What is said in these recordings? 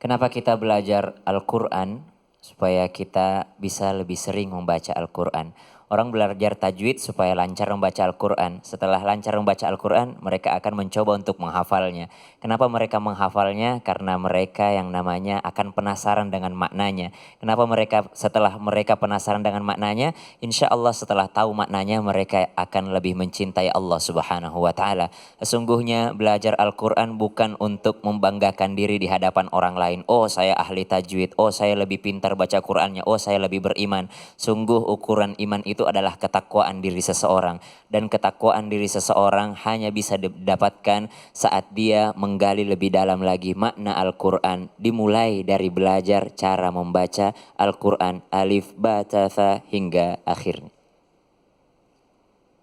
Kenapa kita belajar Al-Quran? Supaya kita bisa lebih sering membaca Al-Quran. Orang belajar tajwid supaya lancar membaca Al-Quran. Setelah lancar membaca Al-Quran, mereka akan mencoba untuk menghafalnya. Kenapa mereka menghafalnya? Karena mereka yang namanya akan penasaran dengan maknanya. Kenapa setelah mereka penasaran dengan maknanya, insya Allah setelah tahu maknanya mereka akan lebih mencintai Allah Subhanahu wa Ta'ala. Sesungguhnya belajar Al-Quran bukan untuk membanggakan diri di hadapan orang lain. Oh, saya ahli tajwid, oh saya lebih pintar baca Qurannya, oh saya lebih beriman. Sungguh ukuran iman itu adalah ketakwaan diri seseorang. Dan ketakwaan diri seseorang hanya bisa didapatkan saat dia menggali lebih dalam lagi makna Al-Quran. Dimulai dari belajar cara membaca Al-Quran. Alif, ba, ta, tha, hingga akhirnya.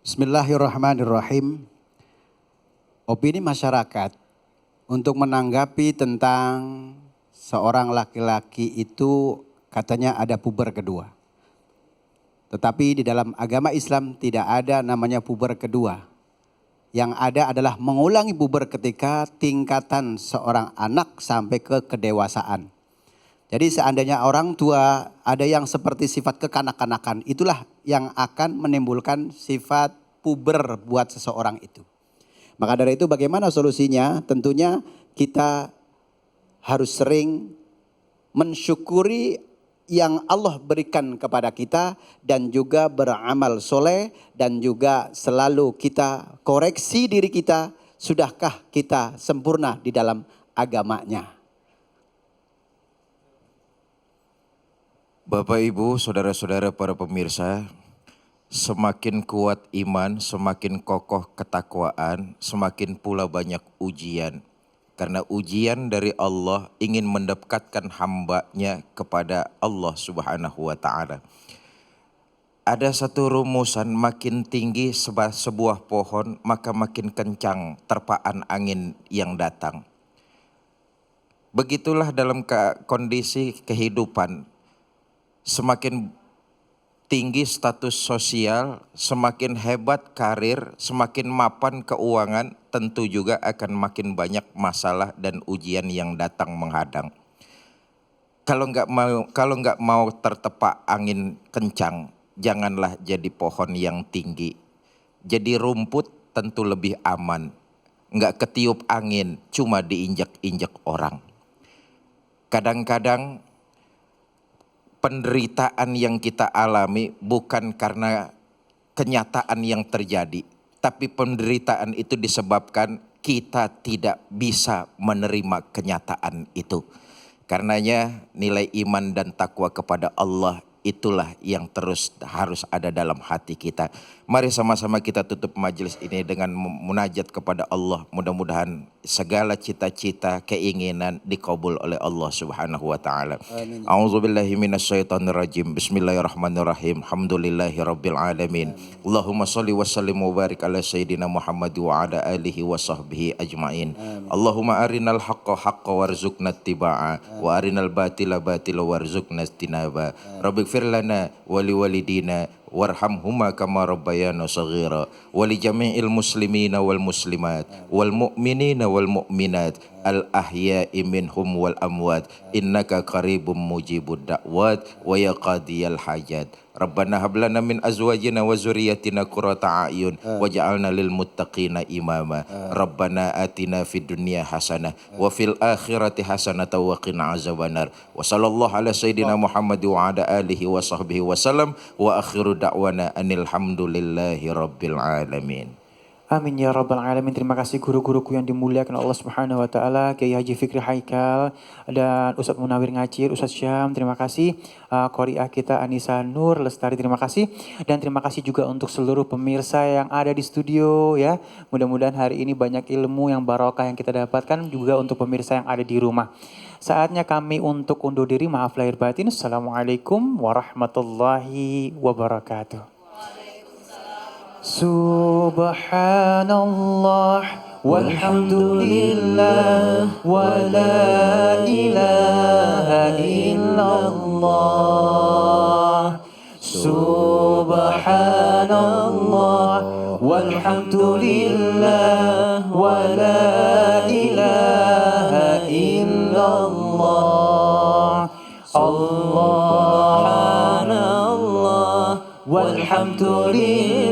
Bismillahirrahmanirrahim. Opini masyarakat untuk menanggapi tentang seorang laki-laki itu katanya ada puber kedua. Tetapi di dalam agama Islam tidak ada namanya puber kedua. Yang ada adalah mengulangi puber ketika tingkatan seorang anak sampai ke kedewasaan. Jadi seandainya orang tua ada yang seperti sifat kekanak-kanakan, itulah yang akan menimbulkan sifat puber buat seseorang itu. Maka dari itu bagaimana solusinya? Tentunya kita harus sering mensyukuri yang Allah berikan kepada kita dan juga beramal soleh dan juga selalu kita koreksi diri kita, sudahkah kita sempurna di dalam agamanya. Bapak Ibu, saudara-saudara para pemirsa, semakin kuat iman, semakin kokoh ketakwaan, semakin pula banyak ujian. Karena ujian dari Allah ingin mendekatkan hambanya kepada Allah Subhanahu wa Ta'ala. Ada satu rumusan, makin tinggi sebuah pohon, maka makin kencang terpaan angin yang datang. Begitulah dalam kondisi kehidupan. Semakin tinggi status sosial, semakin hebat karir, semakin mapan keuangan, tentu juga akan makin banyak masalah dan ujian yang datang menghadang. Kalau nggak mau tertepak angin kencang, janganlah jadi pohon yang tinggi. Jadi rumput tentu lebih aman, nggak ketiup angin, cuma diinjak-injak orang. Kadang-kadang penderitaan yang kita alami bukan karena kenyataan yang terjadi, tapi penderitaan itu disebabkan kita tidak bisa menerima kenyataan itu. Karenanya nilai iman dan takwa kepada Allah itulah yang terus harus ada dalam hati kita. Mari sama-sama kita tutup majelis ini dengan munajat kepada Allah. Mudah-mudahan segala cita-cita, keinginan dikabul oleh Allah Subhanahu wa Ta'ala. A'udzubillahi minasyaitonirrajim. Bismillahirrahmanirrahim. Alhamdulillahirabbil alamin. Allahumma shalli wa sallim wa barik ala sayyidina Muhammad wa ala alihi wa sahbihi ajmain. Allahumma arinal haqqa haqqa warzuqna ittiba'a wa arinal batila batila warzuqna istinaba. Rabbighfir lana wa liwalidina warhamhuma kama rabbayana shaghira wa li jami'il muslimina wal muslimat wal mu'minina wal mu'minat al ahya'i minhum wal amwat innaka qaribum mujibud da'wat wa ya qadiyal hajat. Rabbana hab lana min azwajina wa zurriyyatina qurrata a'yun waj'alna lil muttaqina imama. Rabbana atina fid dunya hasanah wa fil akhirati hasanah wa qina azabannar. Wa sallallahu ala sayyidina Muhammad wa ala alihi wa sahbihi wasallam wa akhiru da'wana anil hamdulillahi rabbil alamin. Amin ya rabbal alamin. Terima kasih guru-guruku yang dimuliakan Allah Subhanahu wa taala, Kiai Haji Fikri Haikal dan Ustadz Munawir Ngacir, Ustadz Syam, terima kasih. Qori'ah kita Anissa Nur Lestari, terima kasih. Dan terima kasih juga untuk seluruh pemirsa yang ada di studio ya. Mudah-mudahan hari ini banyak ilmu yang barokah yang kita dapatkan, juga untuk pemirsa yang ada di rumah. Saatnya kami untuk undur diri, maaf lahir batin. Assalamualaikum warahmatullahi wabarakatuh. Subhanallah walhamdulillah wa la ilaha illallah. Subhanallah walhamdulillah wa la ilaha illallah. Subhanallah, Subhanallah, walhamdulillah.